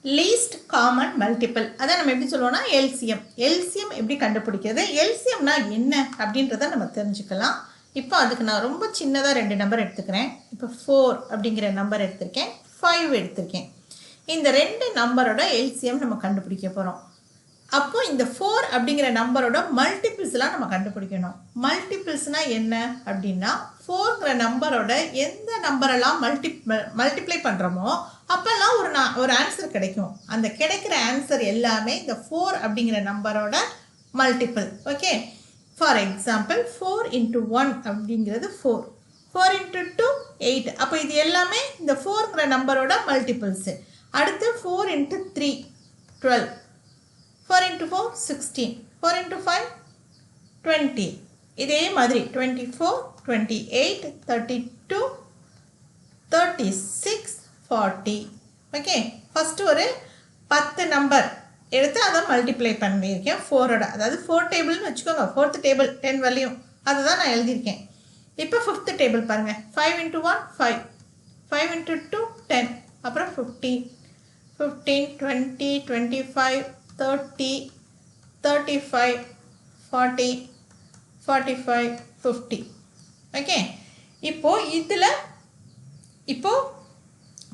least common multiple. அதான் நம்ம எப்படி சொல்லுவோம்னா LCM. LCM எப்படி கண்டுபிடிக்கிறது? LCMனா என்ன அப்படின்றத நம்ம தெரிஞ்சுக்கலாம். இப்போ அதுக்கு நான் ரொம்ப சின்னதாக 2 நம்பர் எடுத்துக்கிறேன். இப்போ 4 அப்படிங்கிற நம்பர் எடுத்திருக்கேன், 5 எடுத்திருக்கேன். இந்த 2 நம்பரோட LCM நம்ம கண்டுபிடிக்க போகிறோம். அப்போ இந்த 4 அப்படிங்கிற நம்பரோட மல்டிபிள்ஸ்லாம் நம்ம கண்டுபிடிக்கணும். மல்டிபிள்ஸ்னா என்ன அப்படின்னா 4ங்கிற நம்பரோட எந்த நம்பரெல்லாம் மல்டிப்ளை பண்ணுறோமோ அப்போல்லாம் ஒரு ஆன்சர் கிடைக்கும். அந்த கிடைக்கிற ஆன்சர் எல்லாமே இந்த 4 அப்படிங்கிற நம்பரோட multiple. Okay, for example 4 into 1 அப்படிங்கிறது 4, 4 into 2 8. அப்போ இது எல்லாமே இந்த 4ங்கிற நம்பரோட மல்டிபிள்ஸு. அடுத்து 4 into 3 12, 4 into 4 16, 4 into 5 20. இதே மாதிரி 24 28 32 36 40. ஓகே, ஃபஸ்ட்டு ஒரு 10 நம்பர் எடுத்து அதை மல்டிப்ளை பண்ணியிருக்கேன் 4ஓட. அதாவது 4 டேபிள்னு வச்சுக்கோங்க, 4th டேபிள் 10 வரலையும் அதை தான் நான் எழுதியிருக்கேன். இப்போ 5th டேபிள் பாருங்கள், 5 into 1 5, 5 into 2 10, அப்புறம் 15 15 20 25 30 35 40 45 50. ஓகே, இப்போது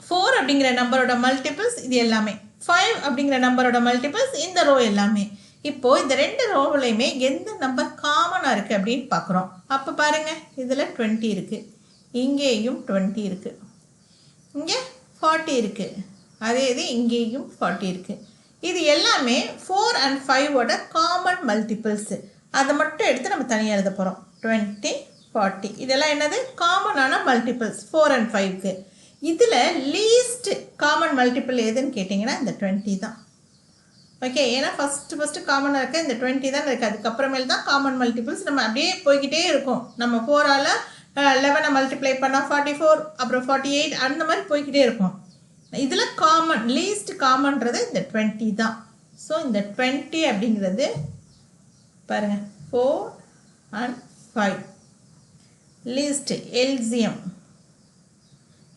4 அப்படிங்கிற நம்பரோட மல்டிபிள்ஸ் இது எல்லாமே, 5 அப்படிங்கிற நம்பரோட மல்டிபிள்ஸ் இந்த ரோ எல்லாமே. இப்போது இந்த 2 ரோவிலையுமே எந்த நம்பர் காமனாக இருக்குது அப்படின்னு பார்க்குறோம். அப்போ பாருங்கள், இதில் 20 இருக்குது, இங்கேயும் 20 இருக்குது, இங்கே 40 இருக்குது, அதே இது இங்கேயும் 40 இருக்குது. இது எல்லாமே 4 and 5ஓட காமன் மல்டிபிள்ஸு. அதை மட்டும் எடுத்து நம்ம தனியாக எழுத போகிறோம். 20 40 இதெல்லாம் என்னது? காமனான மல்டிபிள்ஸ் 4 and 5க்கு. இதில் லீஸ்ட் காமன் மல்டிபிள் எதுன்னு கேட்டிங்கன்னா இந்த 20 தான். ஓகே, ஏன்னா ஃபஸ்ட்டு காமனாக இருக்க இந்த 20 தான் இருக்குது. அதுக்கப்புறமேல் தான் காமன் மல்டிபிள்ஸ். நம்ம அப்படியே போய்கிட்டே இருக்கும். நம்ம 4ஆல் 11 மல்டிப்ளை பண்ணால் 44, அப்புறம் 48, அந்த மாதிரி போய்கிட்டே இருக்கும். இதில் காமன் லீஸ்ட் காமன்றது இந்த 20 தான். ஸோ இந்த 20 அப்படிங்கிறது பாருங்கள் 4 and 5 least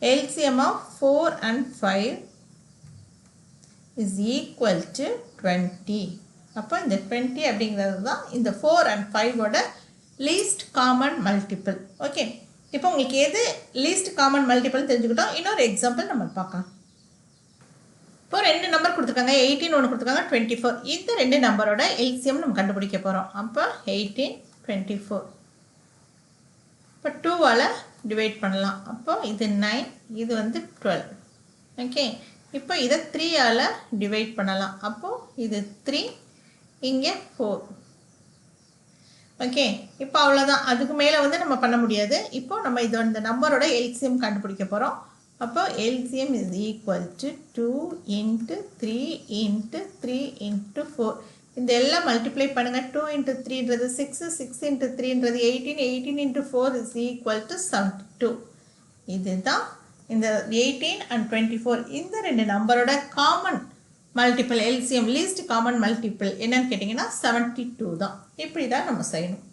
LCM of 4 and 5 is equal to 20. அப்போ இந்த 20 அப்படிங்கிறது தான் இந்த 4 and 5ஓட லீஸ்ட் காமன் மல்டிபிள். ஓகே, இப்போ உங்களுக்கு எது லீஸ்ட் காமன் மல்டிபிள் தெரிஞ்சுக்கிட்டோம். இன்னொரு எக்ஸாம்பிள் நம்ம பார்க்கலாம். இப்போ 2 நம்பர் கொடுத்துருக்காங்க, 18 ஒன்று கொடுத்துருக்காங்க, 24. இந்த 2 நம்பரோட LCM நம்ம கண்டுபிடிக்க போகிறோம். அப்போ 18 24. இப்போ 2ஆல் டிவைட் பண்ணலாம். அப்போ இது 9, இது வந்து 12. ஓகே, இப்போ இதை 3ஆல் டிவைட் பண்ணலாம். அப்போது இது 3, இங்கே 4. ஓகே, இப்போ அவ்வளோதான். அதுக்கு மேலே வந்து நம்ம பண்ண முடியாது. இப்போ நம்ம இந்த நம்பரோட LCM கண்டுபிடிக்க போகிறோம். அப்போ LCM is equal to 2 into 3 into 3 into 4. இந்த எல்லாம் மல்டிப்ளை பண்ணுங்கள். 2 into 3ன்றது 6, 6 into 3ன்றது 18, 18 into 4 is equal to 72. இதுதான் இந்த 18 and 24 இந்த 2 நம்பரோட common multiple LCM least common multiple என்னன்னு கேட்டிங்கன்னா 72 தான். இப்படி தான் நம்ம செய்யணும்.